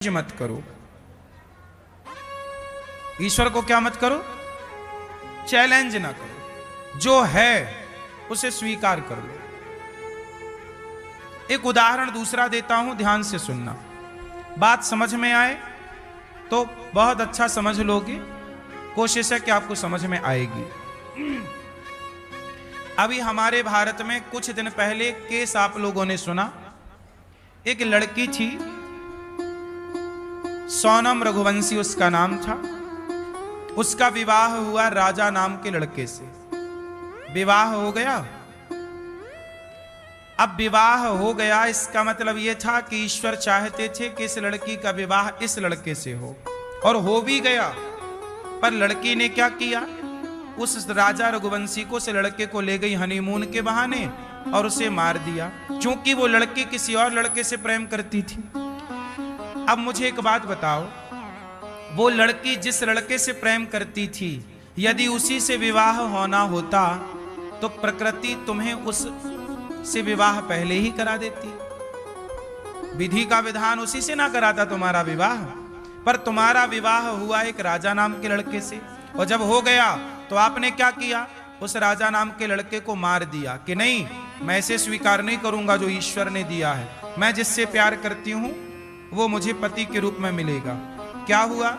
मत करो। ईश्वर को क्या मत करो? चैलेंज ना करो। जो है उसे स्वीकार कर लो। एक उदाहरण दूसरा देता हूं, ध्यान से सुनना। बात समझ में आए तो बहुत अच्छा समझ लोगे, कोशिश है कि आपको समझ में आएगी। अभी हमारे भारत में कुछ दिन पहले केस आप लोगों ने सुना। एक लड़की थी, सोनम रघुवंशी उसका नाम था। उसका विवाह हुआ राजा नाम के लड़के से। विवाह हो गया। अब विवाह हो गया, इसका मतलब यह था कि ईश्वर चाहते थे कि इस लड़की का विवाह इस लड़के से हो, और हो भी गया। पर लड़की ने क्या किया? उस राजा रघुवंशी को, उस लड़के को ले गई हनीमून के बहाने और उसे मार दिया, क्योंकि वो लड़की किसी और लड़के से प्रेम करती थी। अब मुझे एक बात बताओ, वो लड़की जिस लड़के से प्रेम करती थी, यदि उसी से विवाह होना होता तो प्रकृति तुम्हें उस से विवाह पहले ही करा देती। विधि का विधान उसी से ना कराता तुम्हारा विवाह। पर तुम्हारा विवाह हुआ एक राजा नाम के लड़के से, और जब हो गया तो आपने क्या किया? उस राजा नाम के लड़के को मार दिया कि नहीं, मैं इसे स्वीकार नहीं करूंगा जो ईश्वर ने दिया है। मैं जिससे प्यार करती हूं वो मुझे पति के रूप में मिलेगा। क्या हुआ?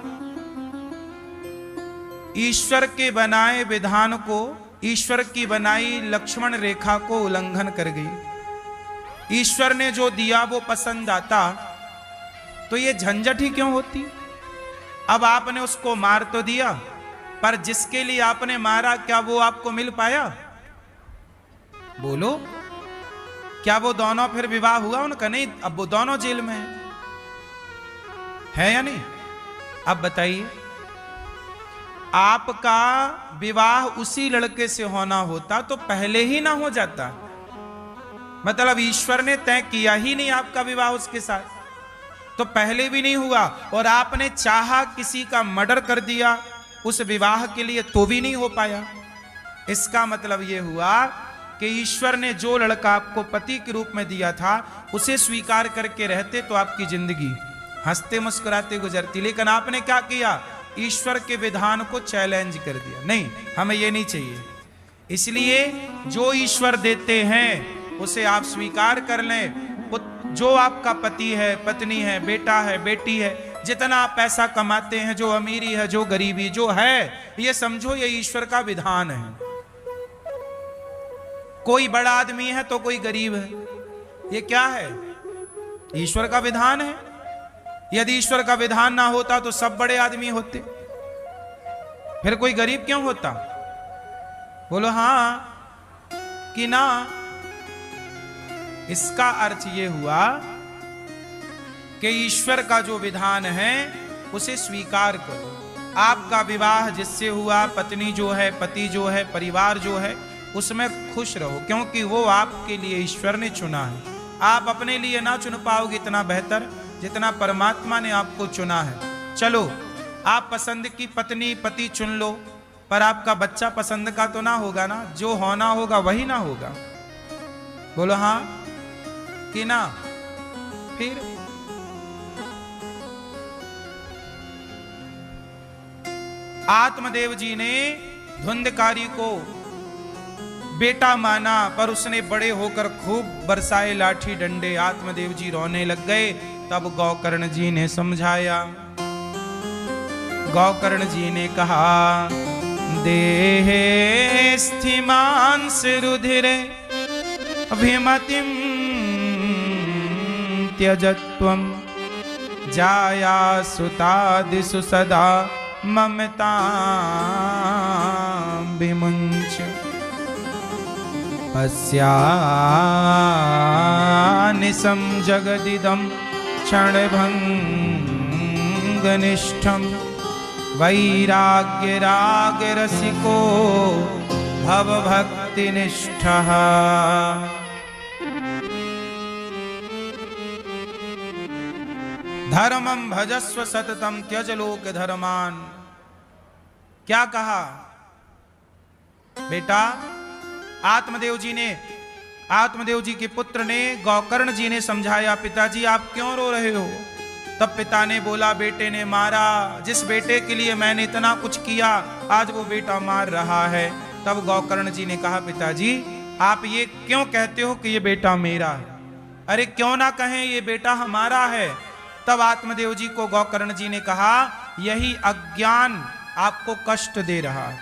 ईश्वर के बनाए विधान को, ईश्वर की बनाई लक्ष्मण रेखा को उल्लंघन कर गई। ईश्वर ने जो दिया वो पसंद आता तो ये झंझट ही क्यों होती? अब आपने उसको मार तो दिया, पर जिसके लिए आपने मारा, क्या वो आपको मिल पाया? बोलो, क्या वो दोनों फिर विवाह हुआ उनका? नहीं, अब वो दोनों जेल में है या नहीं? अब बताइए, आपका विवाह उसी लड़के से होना होता तो पहले ही ना हो जाता। मतलब ईश्वर ने तय किया ही नहीं आपका विवाह उसके साथ, तो पहले भी नहीं हुआ। और आपने चाहा किसी का मर्डर कर दिया उस विवाह के लिए, तो भी नहीं हो पाया। इसका मतलब यह हुआ कि ईश्वर ने जो लड़का आपको पति के रूप में दिया था उसे स्वीकार करके रहते तो आपकी जिंदगी हंसते मुस्कुराते गुजरती। लेकिन आपने क्या किया? ईश्वर के विधान को चैलेंज कर दिया। नहीं, हमें ये नहीं चाहिए। इसलिए जो ईश्वर देते हैं उसे आप स्वीकार कर लें। जो आपका पति है, पत्नी है, बेटा है, बेटी है, जितना आप पैसा कमाते हैं, जो अमीरी है, जो गरीबी जो है, ये समझो ये ईश्वर का विधान है। कोई बड़ा आदमी है तो कोई गरीब है, ये क्या है? ईश्वर का विधान है। यदि ईश्वर का विधान ना होता तो सब बड़े आदमी होते, फिर कोई गरीब क्यों होता? बोलो हां कि ना? इसका अर्थ यह हुआ कि ईश्वर का जो विधान है उसे स्वीकार करो। आपका विवाह जिससे हुआ, पत्नी जो है, पति जो है, परिवार जो है, उसमें खुश रहो, क्योंकि वो आपके लिए ईश्वर ने चुना है। आप अपने लिए ना चुन पाओगे इतना बेहतर जितना परमात्मा ने आपको चुना है। चलो, आप पसंद की पत्नी पति चुन लो, पर आपका बच्चा पसंद का तो ना होगा ना। जो होना होगा वही ना होगा। बोलो हां कि ना? फिर आत्मदेव जी ने धुंधकारी को बेटा माना, पर उसने बड़े होकर खूब बरसाए लाठी डंडे। आत्मदेव जी रोने लग गए। तब गौकर्ण जी ने समझाया। गौकर्ण जी ने कहा, देहे स्थिमांस रुधिरे अभिमतिम त्यजत्वम जाया सुतादिषु सदा ममता विमुंच पश्यानिशं जगदिदं क्षणभंगनिष्ठं वैराग्य राग रसिको भवभक्तिनिष्ठः। धर्मं भजस्व सततं त्यज लोक धर्मान। क्या कहा बेटा? आत्मदेव जी के पुत्र ने, गौकर्ण जी ने समझाया, पिताजी आप क्यों रो रहे हो? तब पिता ने बोला, बेटे ने मारा, जिस बेटे के लिए मैंने इतना कुछ किया आज वो बेटा मार रहा है। तब गोकर्ण जी ने कहा, पिताजी आप ये क्यों कहते हो कि ये बेटा मेरा है? अरे क्यों ना कहें ये बेटा हमारा है। तब आत्मदेव जी को गोकर्ण जी ने कहा, यही अज्ञान आपको कष्ट दे रहा है।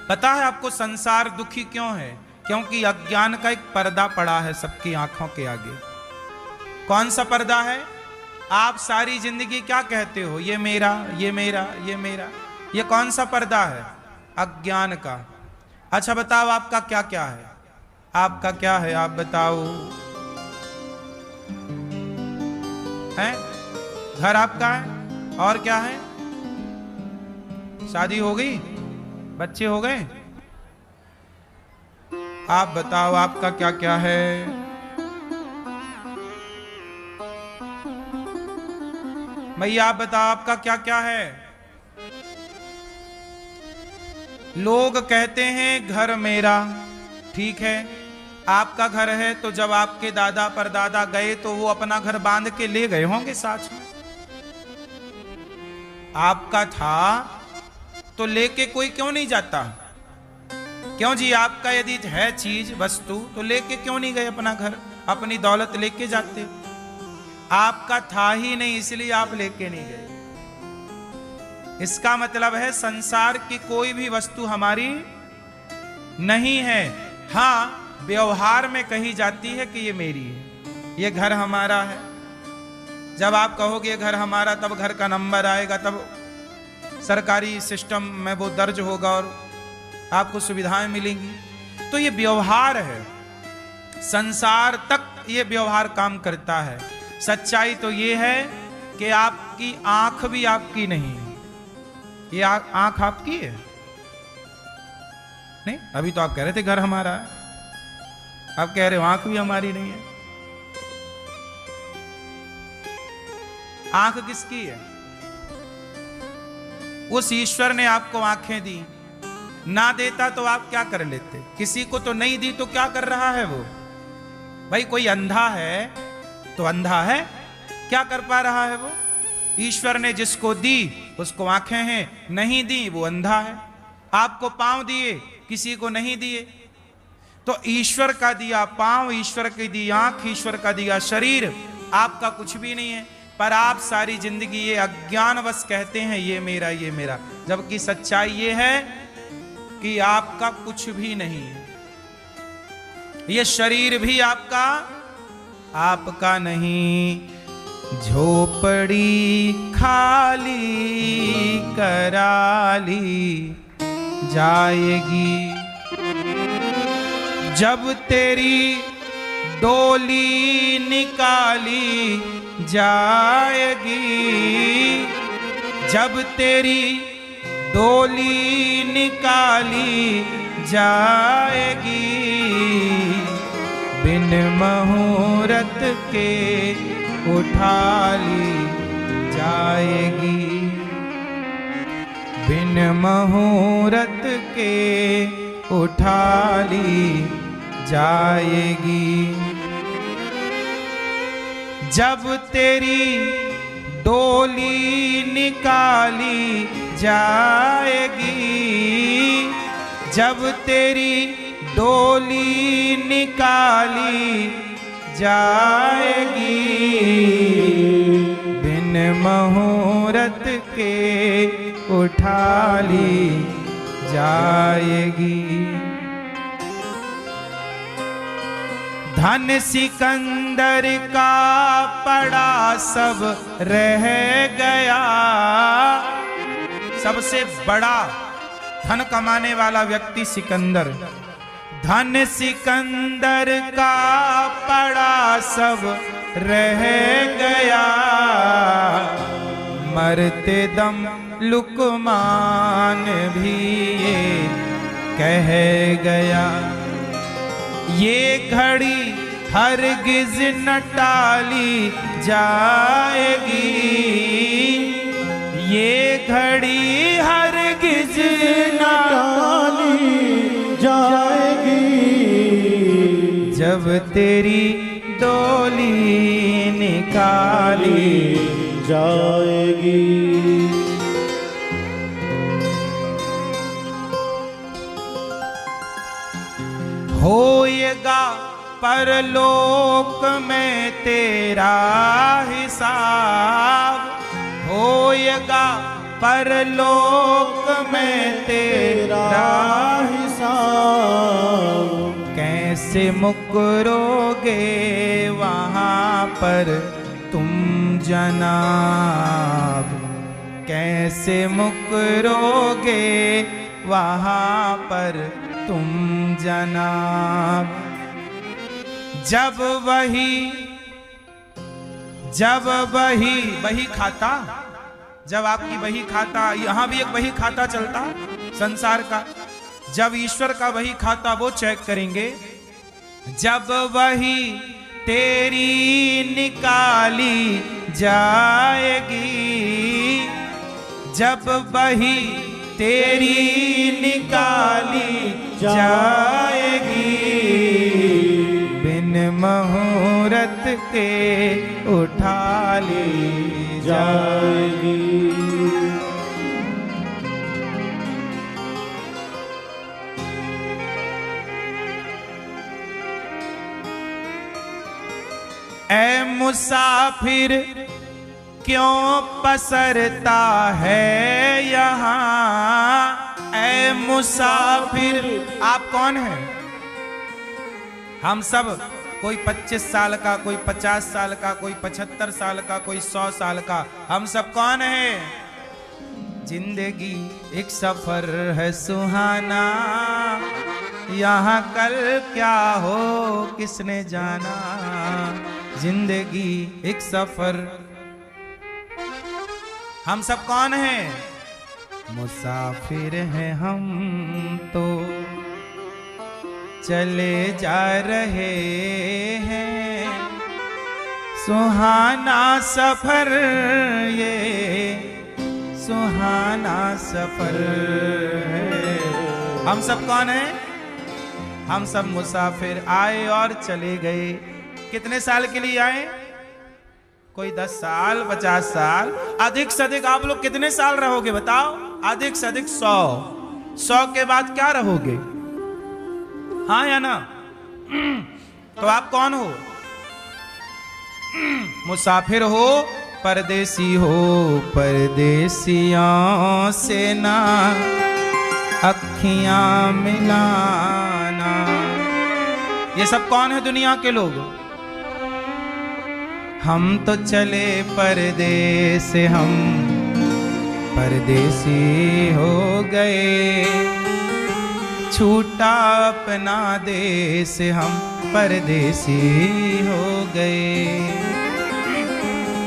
पता है आपको संसार दुखी क्यों है? क्योंकि अज्ञान का एक पर्दा पड़ा है सबकी आंखों के आगे। कौन सा पर्दा है? आप सारी जिंदगी क्या कहते हो, ये मेरा, ये मेरा, ये मेरा। ये कौन सा पर्दा है? अज्ञान का। अच्छा बताओ आपका क्या क्या है? आपका क्या है आप बताओ? है? घर आपका है और क्या है? शादी हो गई, बच्चे हो गए? आप बताओ आपका क्या क्या है? भैया आप बताओ आपका क्या क्या है? लोग कहते हैं घर मेरा, ठीक है आपका घर है, तो जब आपके दादा परदादा गए तो वो अपना घर बांध के ले गए होंगे साथ में। आपका था तो लेके कोई क्यों नहीं जाता? क्यों जी? आपका यदि है चीज वस्तु तो लेके क्यों नहीं गए अपना घर, अपनी दौलत लेके जाते? आपका था ही नहीं इसलिए आप लेके नहीं गए। इसका मतलब है संसार की कोई भी वस्तु हमारी नहीं है। हां व्यवहार में कही जाती है कि ये मेरी है, ये घर हमारा है। जब आप कहोगे ये घर हमारा तब घर का नंबर आएगा, तब सरकारी सिस्टम में वो दर्ज होगा और आपको सुविधाएं मिलेंगी। तो ये व्यवहार है, संसार तक ये व्यवहार काम करता है। सच्चाई तो ये है कि आपकी आंख भी आपकी नहीं है। ये आंख आपकी है नहीं? अभी तो आप कह रहे थे घर हमारा है, आप कह रहे हो आंख भी हमारी नहीं है। आंख किसकी है? उस ईश्वर ने आपको आंखें दी, ना देता तो आप क्या कर लेते? किसी को तो नहीं दी तो क्या कर रहा है वो? भाई कोई अंधा है तो अंधा है, क्या कर पा रहा है वो? ईश्वर ने जिसको दी उसको आंखें हैं, नहीं दी वो अंधा है। आपको पांव दिए, किसी को नहीं दिए। तो ईश्वर का दिया पांव, ईश्वर की दी आंख, ईश्वर का दिया शरीर, आपका कुछ भी नहीं है। पर आप सारी जिंदगी ये अज्ञानवश कहते हैं ये मेरा, ये मेरा, जबकि सच्चाई ये है कि आपका कुछ भी नहीं है। ये शरीर भी आपका नहीं। झोपड़ी खाली कराली जाएगी, जब तेरी डोली निकाली जाएगी, जब तेरी डोली निकाली जाएगी, बिन मुहूर्त के उठा ली जाएगी, बिन मुहूर्त के उठा ली जाएगी, जब तेरी डोली निकाली जाएगी, जब तेरी डोली निकाली जाएगी, बिन मुहूर्त के उठा ली जाएगी। धन सिकंदर का पड़ा सब रह गया, सबसे बड़ा धन कमाने वाला व्यक्ति सिकंदर। धन सिकंदर का पड़ा सब रह गया, मरते दम लुकमान भी ये कह गया, ये घड़ी हरगिज न टाली जाएगी, ये घड़ी हरगिज न टाली जाएगी, जब तेरी डोली निकाली जाएगी। होएगा परलोक में तेरा हिसाब, होएगा परलोक में तेरा हिसाब। कैसे मुकरोगे वहाँ पर तुम जनाब, कैसे मुकरोगे वहाँ पर तुम जनाब। जब वही खाता, जब आपकी वही खाता, यहां भी एक वही खाता चलता संसार का, जब ईश्वर का वही खाता वो चेक करेंगे, जब वही तेरी निकाली जाएगी, जब वही तेरी निकाली जाएगी, बिन मुहूर्त के उठा ली जाएगी। ऐ मुसाफिर क्यों पसरता है यहाँ, ऐ मुसाफिर। आप कौन हैं? हम सब, कोई 25 साल का, कोई 50 साल का, कोई 75 साल का, कोई 100 साल का, हम सब कौन हैं? जिंदगी एक सफर है सुहाना, यहाँ कल क्या हो किसने जाना। जिंदगी एक सफर, हम सब कौन हैं? मुसाफिर हैं हम तो चले जा रहे हैं, सुहाना सफर ये सुहाना सफर है। हम सब कौन हैं? हम सब मुसाफिर, आए और चले गए। कितने साल के लिए आए? कोई 10 साल, 50 साल, अधिक से अधिक आप लोग कितने साल रहोगे बताओ? अधिक से अधिक 100। 100 के बाद क्या रहोगे? हाँ या ना? तो आप कौन हो? मुसाफिर हो, परदेसी हो, परदेसियों से ना अखियां मिलाना। ये सब कौन है दुनिया के लोग? हम तो चले परदेस, हम परदेसी हो गए, छूटा अपना देश, हम परदेसी हो गए।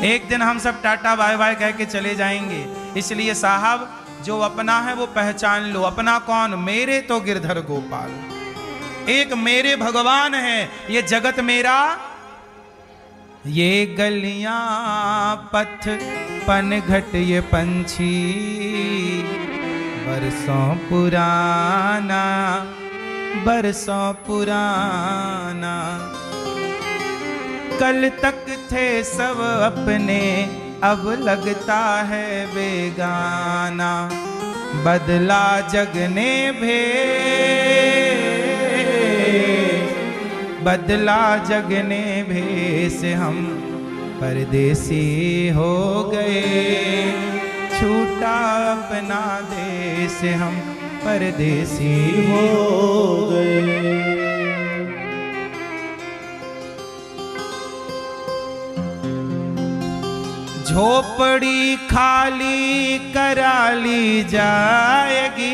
एक दिन हम सब टाटा बाय बाय कह के चले जाएंगे, इसलिए साहब जो अपना है वो पहचान लो। अपना कौन? मेरे तो गिरधर गोपाल, एक मेरे भगवान है, ये जगत मेरा, ये गलियां पथ पनघट ये पंछी बरसों पुराना, बरसों पुराना। कल तक थे सब अपने, अब लगता है बेगाना। बदला जग ने भेष, बदला जग ने भेष, हम परदेसी हो गए, छूटा अपना देश, हम परदेसी हो गए। झोपड़ी खाली करा ली जाएगी,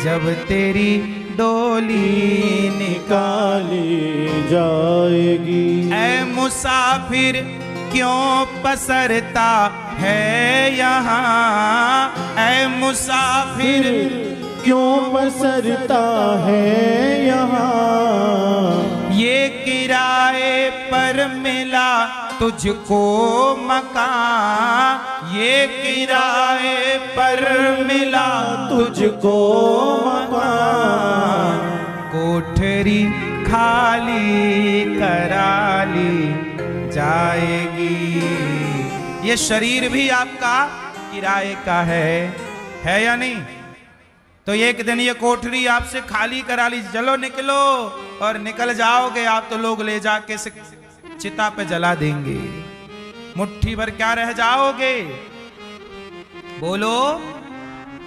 जब तेरी डोली निकाली जाएगी। ऐ मुसाफिर क्यों पसरता है यहाँ, ऐ मुसाफिर क्यों पसरता है यहाँ। ये किराए पर मिला तुझको मकान, ये किराए पर मिला तुझको मकान। कोठरी खाली करा ली जाएगी, ये शरीर भी आपका किराए का है या नहीं? तो एक दिन ये कोठरी आपसे खाली करा ली, चलो निकलो, और निकल जाओगे आप तो लोग ले जाके चिता पे जला देंगे, मुट्ठी भर क्या रह जाओगे? बोलो,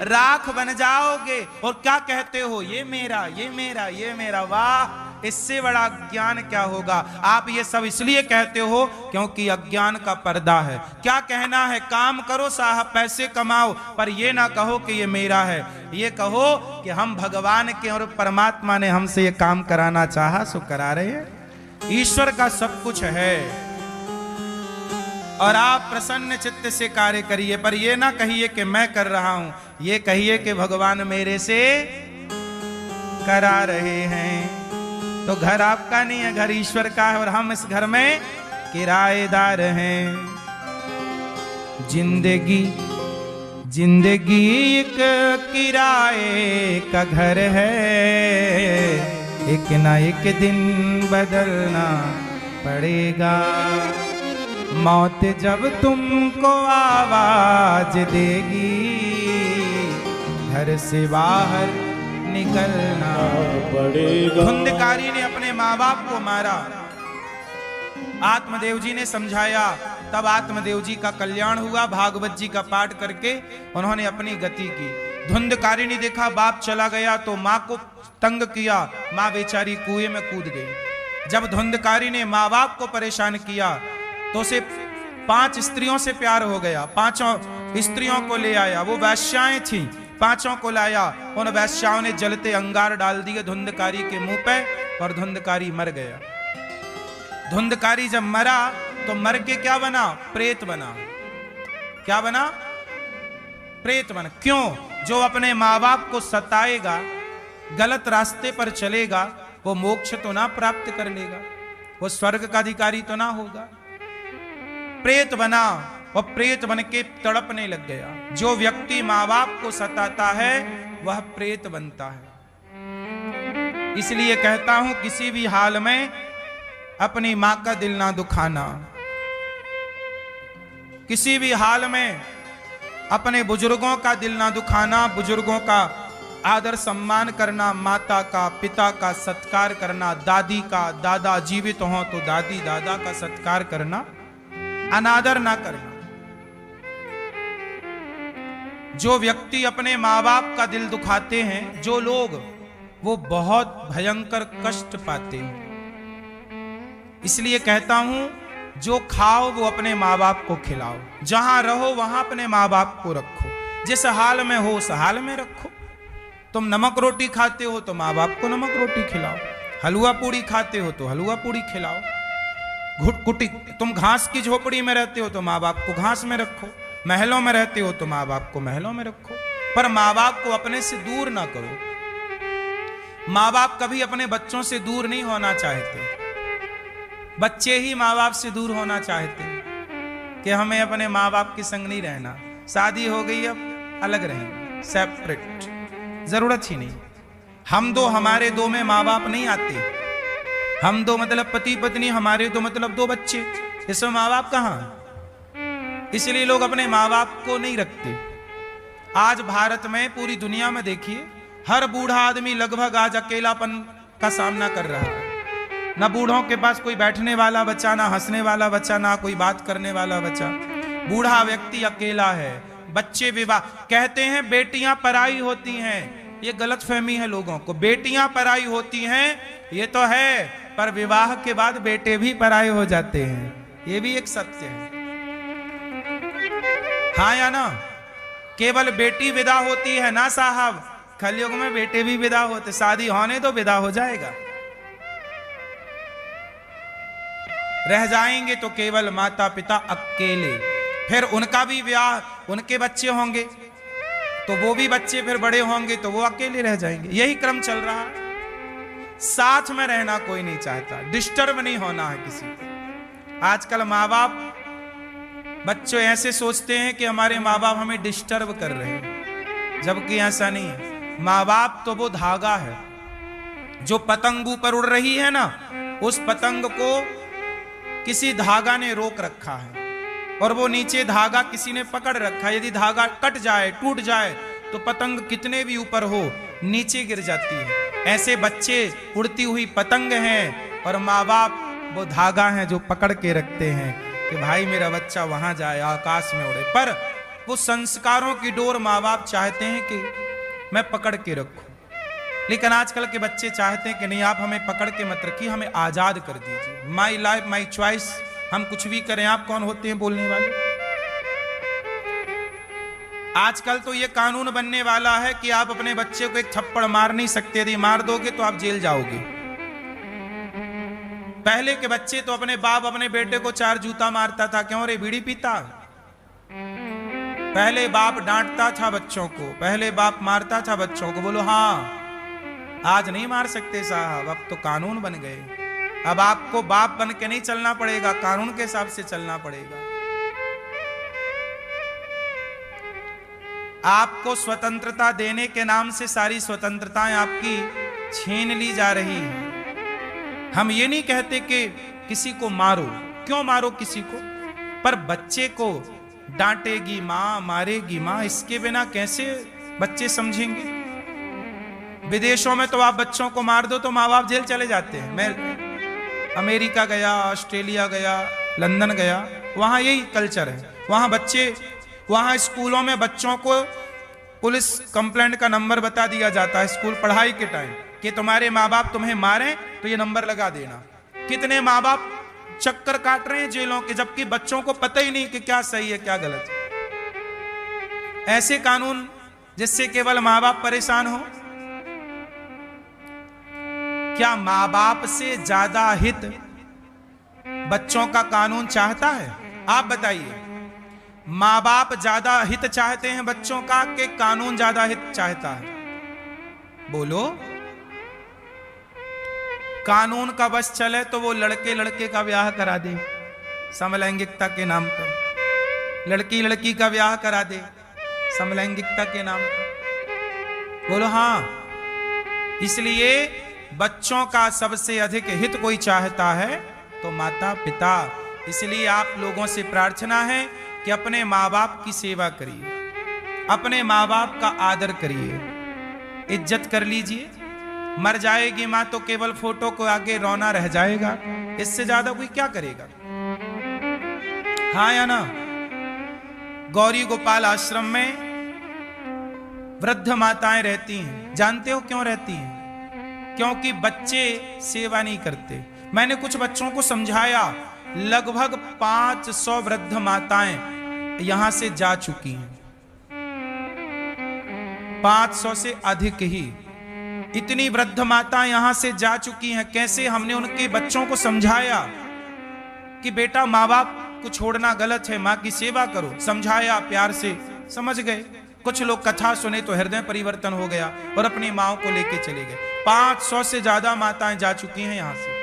राख बन जाओगे। और क्या कहते हो, ये मेरा, ये मेरा, ये मेरा। वाह, इससे बड़ा ज्ञान क्या होगा? आप ये सब इसलिए कहते हो क्योंकि अज्ञान का पर्दा है। क्या कहना है? काम करो साहब, पैसे कमाओ, पर ये ना कहो कि ये मेरा है। ये कहो कि हम भगवान के और परमात्मा ने हमसे ये काम कराना चाहा, सो करा रहे हैं। ईश्वर का सब कुछ है और आप प्रसन्न चित्त से कार्य करिए, पर ये ना कहिए कि मैं कर रहा हूं, ये कहिए कि भगवान मेरे से करा रहे हैं। तो घर आपका नहीं है, घर ईश्वर का है, और हम इस घर में किराएदार हैं। जिंदगी जिंदगी एक किराए का घर है, एक ना एक दिन बदलना पड़ेगा। मौत जब तुमको आवाज देगी, घर से बाहर निकलना पड़ेगा। धुंधकारी ने अपने माँ बाप को मारा, आत्मदेव जी ने समझाया, तब आत्मदेव जी का कल्याण हुआ। भागवत जी का पाठ करके उन्होंने अपनी गति की। धुंधकारी ने देखा बाप चला गया तो माँ को तंग किया, माँ बेचारी कुएं में कूद गई। जब धुंधकारी ने माँ बाप को परेशान किया तो उसे 5 स्त्रियों से प्यार हो गया। 5 स्त्रियों को ले आया, वो वैश्याएं थीं, 5 को लाया। उन वैश्याओं ने जलते अंगार डाल दिए धुंधकारी के मुंह पे और धुंधकारी मर गया। धुंधकारी जब मरा तो मर के क्या बना? प्रेत बना। क्या बना? प्रेत बना। क्यों? जो अपने माँ बाप को सताएगा, गलत रास्ते पर चलेगा, वो मोक्ष तो ना प्राप्त कर लेगा, वो स्वर्ग का अधिकारी तो ना होगा। प्रेत बना और प्रेत बन के तड़पने लग गया। जो व्यक्ति माँ बाप को सताता है वह प्रेत बनता है। इसलिए कहता हूं, किसी भी हाल में अपनी माँ का दिल ना दुखाना, किसी भी हाल में अपने बुजुर्गों का दिल ना दुखाना, बुजुर्गों का आदर सम्मान करना, माता का पिता का सत्कार करना, दादी का, दादा जीवित हो तो दादी दादा का सत्कार करना, अनादर ना करना। जो व्यक्ति अपने माँ बाप का दिल दुखाते हैं, जो लोग, वो बहुत भयंकर कष्ट पाते हैं। इसलिए कहता हूं, जो खाओ वो अपने माँ बाप को खिलाओ, जहां रहो वहां अपने माँ बाप को रखो, जिस हाल में हो उस हाल में रखो। तुम नमक रोटी खाते हो तो माँ बाप को नमक रोटी खिलाओ, हलवा पूड़ी खाते हो तो हलवा पूड़ी खिलाओ, घुटकुटी, तुम घास की झोपड़ी में रहते हो तो माँ बाप को घास में रखो, महलों में रहते हो तो माँ बाप को महलों में रखो, पर माँ बाप को अपने से दूर ना करो। माँ बाप कभी अपने बच्चों से दूर नहीं होना चाहते, बच्चे ही माँ बाप से दूर होना चाहते हैं कि हमें अपने माँ बाप के संग नहीं रहना, शादी हो गई अब अलग रहेंगे, सेपरेट, जरूरत ही नहीं। हम दो, हमारे दो में माँ बाप नहीं आते, हम दो मतलब पति पत्नी, हमारे दो मतलब 2 बच्चे, इसमें माँ बाप कहाँ? इसलिए लोग अपने माँ बाप को नहीं रखते। आज भारत में, पूरी दुनिया में देखिए, हर बूढ़ा आदमी लगभग आज अकेलापन का सामना कर रहा है। ना बूढ़ों के पास कोई बैठने वाला बच्चा, ना हंसने वाला बच्चा, ना कोई बात करने वाला बच्चा। बूढ़ा व्यक्ति अकेला है। बच्चे विवाह, कहते हैं बेटियां पराई होती हैं, ये गलत फहमी है लोगों को। बेटियां पराई होती हैं ये तो है, पर विवाह के बाद बेटे भी पराये हो जाते हैं, ये भी एक सत्य है। हाँ या ना? केवल बेटी विदा होती है ना साहब, कलयुग में बेटे भी विदा होते। शादी होने तो विदा हो जाएगा, रह जाएंगे तो केवल माता पिता अकेले। फिर उनका भी ब्याह, उनके बच्चे होंगे तो वो भी बच्चे फिर बड़े होंगे तो वो अकेले रह जाएंगे। यही क्रम चल रहा है। साथ में रहना कोई नहीं चाहता, डिस्टर्ब नहीं होना है किसी को। आजकल माँ बाप, बच्चों ऐसे सोचते हैं कि हमारे माँ बाप हमें डिस्टर्ब कर रहे हैं, जबकि ऐसा नहीं है। माँ बाप तो वो धागा है, जो पतंग ऊपर उड़ रही है ना, उस पतंग को किसी धागा ने रोक रखा है। और वो नीचे धागा किसी ने पकड़ रखा, यदि धागा कट जाए, टूट जाए, तो पतंग कितने भी ऊपर हो नीचे गिर जाती है। ऐसे बच्चे उड़ती हुई पतंग हैं और माँ बाप वो धागा हैं जो पकड़ के रखते हैं कि भाई मेरा बच्चा वहां जाए, आकाश में उड़े। पर वो संस्कारों की डोर माँ बाप चाहते हैं कि मैं पकड़ के रखूं, लेकिन आजकल के बच्चे चाहते हैं कि नहीं, आप हमें पकड़ के मत रखिए, हमें आजाद कर दीजिए। माई लाइफ माई चॉइस, हम कुछ भी करें। आप कौन होते हैं बोलने वाले? आजकल तो ये कानून बनने वाला है कि आप अपने बच्चे को एक थप्पड़ मार नहीं सकते, यदि मार दोगे तो आप जेल जाओगे। पहले के बच्चे तो अपने बाप अपने बेटे को 4 जूता मारता था, क्यों रे बीड़ी पीता? पहले बाप डांटता था बच्चों को, पहले बाप मारता था बच्चों को। बोलो हाँ। आज नहीं मार सकते साहब, अब तो कानून बन गए। अब आपको बाप बन के नहीं चलना पड़ेगा, कानून के हिसाब से चलना पड़ेगा। आपको स्वतंत्रता देने के नाम से सारी स्वतंत्रताएं आपकी छीन ली जा रही हैं। हम ये नहीं कहते कि किसी को मारो, क्यों मारो किसी को, पर बच्चे को डांटेगी मां, मारेगी मां, इसके बिना कैसे बच्चे समझेंगे? विदेशों में तो आप बच्चों को मार दो तो माँ बाप जेल चले जाते हैं। मैं अमेरिका गया, ऑस्ट्रेलिया गया, लंदन गया, वहां यही कल्चर है। वहां बच्चे, वहां स्कूलों में बच्चों को पुलिस कंप्लेंट का नंबर बता दिया जाता है स्कूल पढ़ाई के टाइम कि तुम्हारे माँ बाप तुम्हें मारें तो ये नंबर लगा देना। कितने माँ बाप चक्कर काट रहे हैं जेलों के, जबकि बच्चों को पता ही नहीं कि क्या सही है क्या गलत है। ऐसे कानून जिससे केवल माँ बाप परेशान हो। क्या माँ बाप से ज्यादा हित बच्चों का कानून चाहता है? आप बताइए, माँ बाप ज्यादा हित चाहते हैं बच्चों का कि कानून ज्यादा हित चाहता है? बोलो। कानून का बस चले तो वो लड़के लड़के का ब्याह करा दे समलैंगिकता के नाम पर, लड़की लड़की का ब्याह करा दे समलैंगिकता के नाम पर। बोलो हाँ। इसलिए बच्चों का सबसे अधिक हित कोई चाहता है तो माता पिता। इसलिए आप लोगों से प्रार्थना है कि अपने माँ बाप की सेवा करिए, अपने माँ बाप का आदर करिए, इज्जत कर लीजिए। मर जाएगी माँ तो केवल फोटो को आगे रोना रह जाएगा, इससे ज्यादा कोई क्या करेगा? हाँ या ना? गौरी गोपाल आश्रम में वृद्ध माताएं रहती हैं। जानते हो क्यों रहती हैं? क्योंकि बच्चे सेवा नहीं करते। मैंने कुछ बच्चों को समझाया, लगभग 500 वृद्ध माताएं यहां से जा चुकी हैं, 500 से अधिक ही। इतनी वृद्ध माताएं यहां से जा चुकी हैं। कैसे? हमने उनके बच्चों को समझाया कि बेटा माँ बाप को छोड़ना गलत है, माँ की सेवा करो। समझाया, प्यार से समझ गए। कुछ लोग कथा सुने तो हृदय परिवर्तन हो गया और अपनी माओ को लेके चले गए। 500 से ज्यादा माताएं जा चुकी हैं यहां से,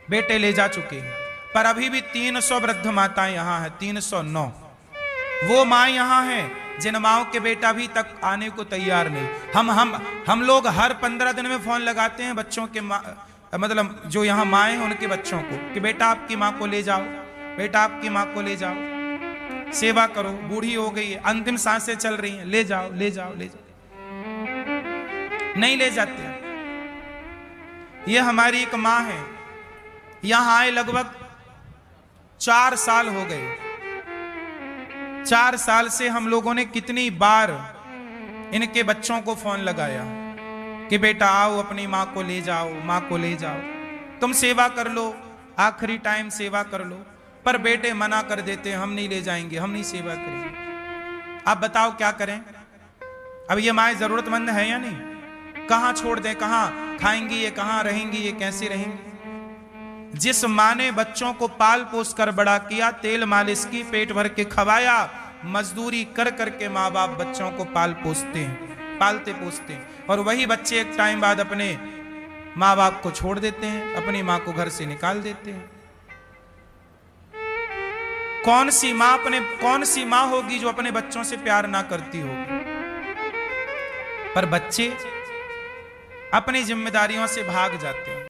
बेटे ले जा चुके हैं। पर अभी भी 300 वृद्ध माताएं यहां हैं, 309। वो माँ यहां हैं जिन माओ के बेटा भी तक आने को तैयार नहीं। हम लोग हर 15 दिन में फोन लगाते हैं बच्चों के मतलब जो यहाँ माएँ हैं उनके बच्चों को कि बेटा आपकी माँ को ले जाओ, बेटा आपकी माँ को ले जाओ, सेवा करो, बूढ़ी हो गई है, अंतिम सांसें चल रही हैं, ले जाओ ले जाओ ले जाओ। नहीं ले जाते। ये हमारी एक माँ है, यहां आए लगभग 4 साल हो गए। 4 साल से हम लोगों ने कितनी बार इनके बच्चों को फोन लगाया कि बेटा आओ, अपनी माँ को ले जाओ, माँ को ले जाओ, तुम सेवा कर लो, आखिरी टाइम सेवा कर लो। पर बेटे मना कर देते हैं, हम नहीं ले जाएंगे, हम नहीं सेवा करेंगे। आप बताओ क्या करें? अब ये माएँ जरूरतमंद है या नहीं? कहां छोड़ दें? कहां खाएंगी ये, कहां रहेंगी ये, कैसे रहेंगी? जिस माँ ने बच्चों को पाल पोस कर बड़ा किया, तेल मालिश की, पेट भर के खवाया, मजदूरी कर करके माँ बाप बच्चों को पाल पोसते हैं, पालते पोसते हैं, और वही बच्चे एक टाइम बाद अपने माँ बाप को छोड़ देते हैं, अपनी माँ को घर से निकाल देते हैं। कौन सी माँ होगी जो अपने बच्चों से प्यार ना करती होगी? पर बच्चे अपनी जिम्मेदारियों से भाग जाते हैं।